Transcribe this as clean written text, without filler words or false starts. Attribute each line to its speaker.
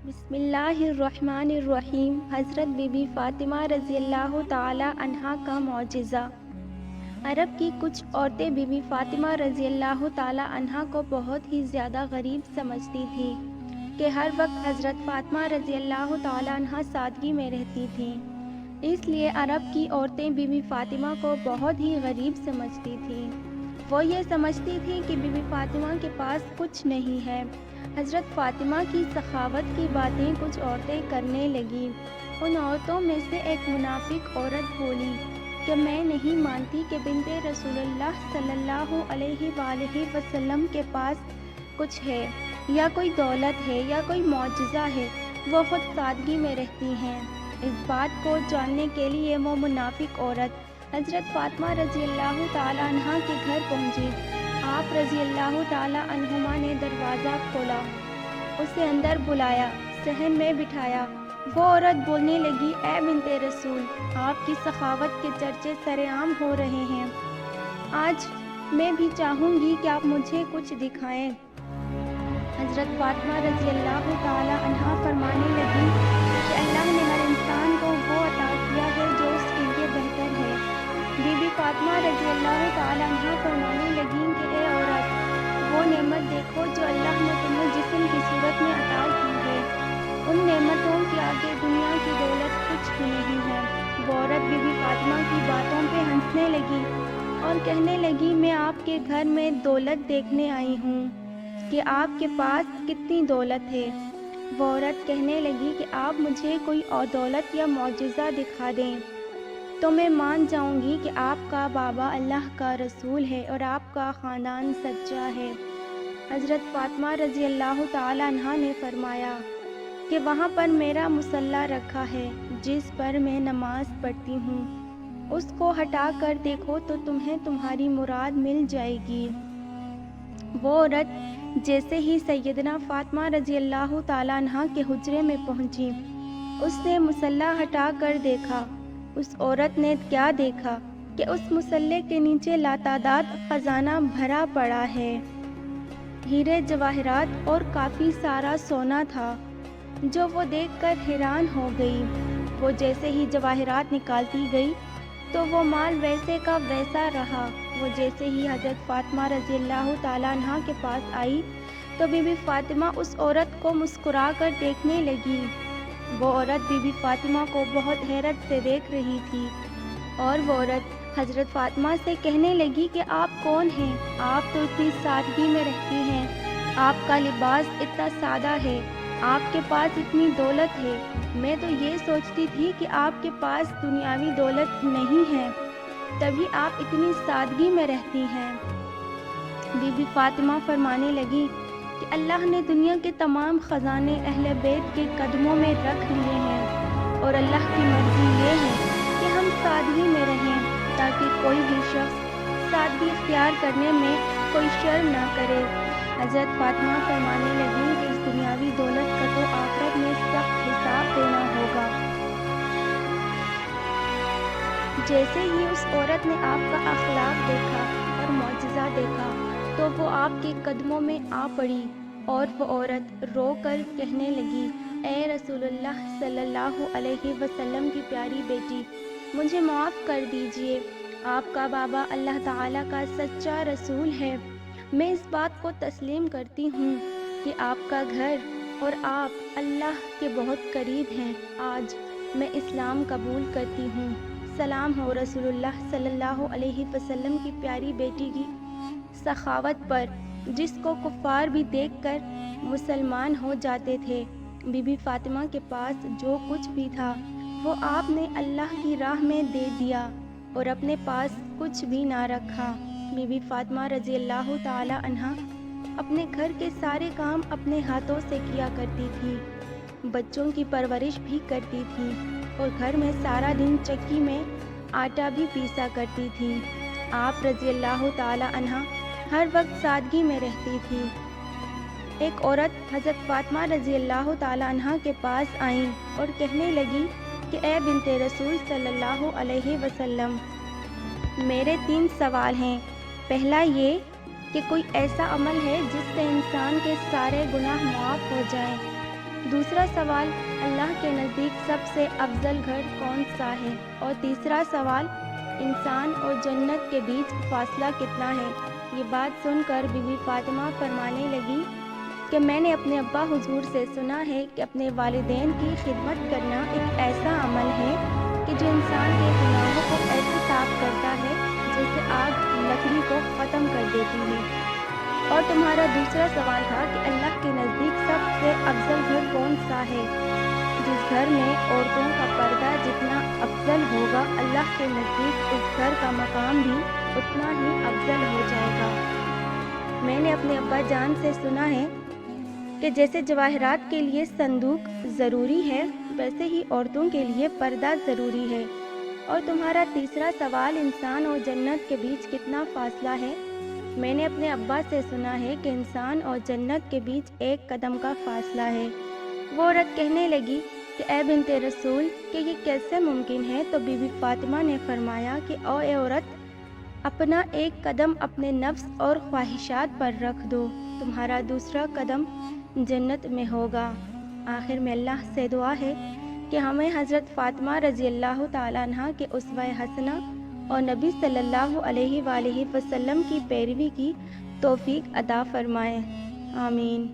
Speaker 1: بسم اللہ الرحمن الرحیم۔ حضرت بی بی فاطمہ رضی اللہ تعالی عنہا کا معجزہ۔ عرب کی کچھ عورتیں بی بی فاطمہ رضی اللہ تعالی عنہا کو بہت ہی زیادہ غریب سمجھتی تھیں کہ ہر وقت حضرت فاطمہ رضی اللہ تعالی عنہا سادگی میں رہتی تھیں۔ اس لیے عرب کی عورتیں بی بی فاطمہ کو بہت ہی غریب سمجھتی تھیں۔ وہ یہ سمجھتی تھیں کہ بی بی فاطمہ کے پاس کچھ نہیں ہے۔ حضرت فاطمہ کی سخاوت کی باتیں کچھ عورتیں کرنے لگیں۔ ان عورتوں میں سے ایک منافق عورت بولی کہ میں نہیں مانتی کہ بنت رسول اللہ صلی اللہ علیہ وآلہ وسلم کے پاس کچھ ہے، یا کوئی دولت ہے، یا کوئی معجزہ ہے۔ وہ خود سادگی میں رہتی ہیں۔ اس بات کو جاننے کے لیے وہ منافق عورت حضرت فاطمہ رضی اللہ تعالی عنہا کے گھر پہنچی۔ آپ رضی اللہ تعالی عنہما نے دروازہ کھولا، اسے اندر بلایا، صحن میں بٹھایا۔ وہ عورت بولنے لگی، اے بنت رسول، آپ کی سخاوت کے چرچے سرعام ہو رہے ہیں۔ آج میں بھی چاہوں گی کہ آپ مجھے کچھ دکھائیں۔ حضرت فاطمہ رضی اللہ تعالی عنہا فرمانے لگی کہ اللہ نے ہر انسان کو وہ عطا کیا ہے جو اس کے لیے بہتر ہے۔ بی بی فاطمہ رضی اللہ تعالی عنہا فرمانے لگیں کہ اے عورت، وہ نعمت دیکھو جو اللہ نے تمہیں جسم کی صورت میں عطا کی ہے۔ ان نعمتوں کے آگے دنیا کی دولت کچھ بھی نہیں ہے۔ وہ عورت بی بی فاطمہ کی باتوں پہ ہنسنے لگی اور کہنے لگی، میں آپ کے گھر میں دولت دیکھنے آئی ہوں کہ آپ کے پاس کتنی دولت ہے۔ وہ عورت کہنے لگی کہ آپ مجھے کوئی اور دولت یا معجزہ دکھا دیں تو میں مان جاؤں گی کہ آپ کا بابا اللہ کا رسول ہے اور آپ کا خاندان سچا ہے۔ حضرت فاطمہ رضی اللہ تعالی عنہا نے فرمایا کہ وہاں پر میرا مصلی رکھا ہے جس پر میں نماز پڑھتی ہوں، اس کو ہٹا کر دیکھو تو تمہیں تمہاری مراد مل جائے گی۔ وہ عورت جیسے ہی سیدنا فاطمہ رضی اللہ تعالی عنہا کے حجرے میں پہنچی، اس نے مصلی ہٹا کر دیکھا۔ اس عورت نے کیا دیکھا کہ اس مصلی کے نیچے لاتعداد خزانہ بھرا پڑا ہے، ہیرے جواہرات اور کافی سارا سونا تھا، جو وہ دیکھ کر حیران ہو گئی۔ وہ جیسے ہی جواہرات نکالتی گئی تو وہ مال ویسے کا ویسا رہا۔ وہ جیسے ہی حضرت فاطمہ رضی اللہ تعالی عنہا کے پاس آئی تو بی بی فاطمہ اس عورت کو مسکرا کر دیکھنے لگی۔ وہ عورت بی بی فاطمہ کو بہت حیرت سے دیکھ رہی تھی، اور وہ عورت حضرت فاطمہ سے کہنے لگی کہ آپ کون ہیں؟ آپ تو اتنی سادگی میں رہتی ہیں، آپ کا لباس اتنا سادہ ہے، آپ کے پاس اتنی دولت ہے، میں تو یہ سوچتی تھی کہ آپ کے پاس دنیاوی دولت نہیں ہے، تبھی آپ اتنی سادگی میں رہتی ہیں۔ بی بی فاطمہ فرمانے لگی کہ اللہ نے دنیا کے تمام خزانے اہل بیت کے قدموں میں رکھ لیے ہیں، اور اللہ کی مرضی یہ ہے کہ ہم سادگی میں رہیں تاکہ کوئی بھی شخص سادگی اختیار کرنے میں کوئی شرم نہ کرے۔ حضرت فاطمہ فرمانے لگیں کہ اس دنیاوی دولت کا تو آخرت میں سخت حساب دینا ہوگا۔ جیسے ہی اس عورت نے آپ کا اخلاق دیکھا اور معجزہ دیکھا تو وہ آپ کے قدموں میں آ پڑی، اور وہ عورت رو کر کہنے لگی، اے رسول اللہ صلی اللہ علیہ وسلم کی پیاری بیٹی، مجھے معاف کر دیجئے، آپ کا بابا اللہ تعالیٰ کا سچا رسول ہے۔ میں اس بات کو تسلیم کرتی ہوں کہ آپ کا گھر اور آپ اللہ کے بہت قریب ہیں۔ آج میں اسلام قبول کرتی ہوں۔ سلام ہو رسول اللہ صلی اللہ علیہ وسلم کی پیاری بیٹی کی سخاوت پر، جس کو کفار بھی دیکھ کر مسلمان ہو جاتے تھے۔ بی بی فاطمہ کے پاس جو کچھ بھی تھا وہ آپ نے اللہ کی راہ میں دے دیا اور اپنے پاس کچھ بھی نہ رکھا۔ بی بی فاطمہ رضی اللہ تعالی عنہا اپنے گھر کے سارے کام اپنے ہاتھوں سے کیا کرتی تھی، بچوں کی پرورش بھی کرتی تھی، اور گھر میں سارا دن چکی میں آٹا بھی پیسا کرتی تھی۔ آپ رضی اللہ تعالی عنہا ہر وقت سادگی میں رہتی تھی۔ ایک عورت حضرت فاطمہ رضی اللہ تعالی عنہا کے پاس آئیں اور کہنے لگی کہ اے بنت رسول صلی اللہ علیہ وسلم، میرے 3 سوال ہیں۔ پہلا یہ کہ کوئی ایسا عمل ہے جس سے انسان کے سارے گناہ معاف ہو جائیں؟ دوسرا سوال، اللہ کے نزدیک سب سے افضل گھر کون سا ہے؟ اور تیسرا سوال، انسان اور جنت کے بیچ فاصلہ کتنا ہے؟ یہ بات سن کر بی بی فاطمہ فرمانے لگی کہ میں نے اپنے ابا حضور سے سنا ہے کہ اپنے والدین کی خدمت کرنا ایک ایسا عمل ہے کہ جو انسان کے گناہوں کو ایسے صاف کرتا ہے جیسے آگ لکڑی کو ختم کر دیتی ہے۔ اور تمہارا دوسرا سوال تھا کہ اللہ کے نزدیک سب سے افضل گھر کون سا ہے؟ جس گھر میں عورتوں کا پردہ جتنا افضل ہوگا، اللہ کے نزدیک اس گھر کا مقام بھی اتنا ہی افضل ہو جائے گا۔ میں نے اپنے ابا جان سے سنا ہے کہ جیسے جواہرات کے لیے صندوق ضروری ہے، ویسے ہی عورتوں کے لیے پردہ ضروری ہے۔ اور تمہارا تیسرا سوال، انسان اور جنت کے بیچ کتنا فاصلہ ہے؟ میں نے اپنے ابا سے سنا ہے کہ انسان اور جنت کے بیچ 1 قدم کا فاصلہ ہے۔ وہ عورت کہنے لگی کہ اے بنت رسول، کہ یہ کیسے ممکن ہے؟ تو بی بی فاطمہ نے فرمایا کہ اے عورت، اپنا 1 قدم اپنے نفس اور خواہشات پر رکھ دو، تمہارا دوسرا قدم جنت میں ہوگا۔ آخر میں اللہ سے دعا ہے کہ ہمیں حضرت فاطمہ رضی اللہ تعالیٰ عنہ کے اسوہ حسنہ اور نبی صلی اللہ علیہ وآلہ وسلم کی پیروی کی توفیق عطا فرمائے، آمین۔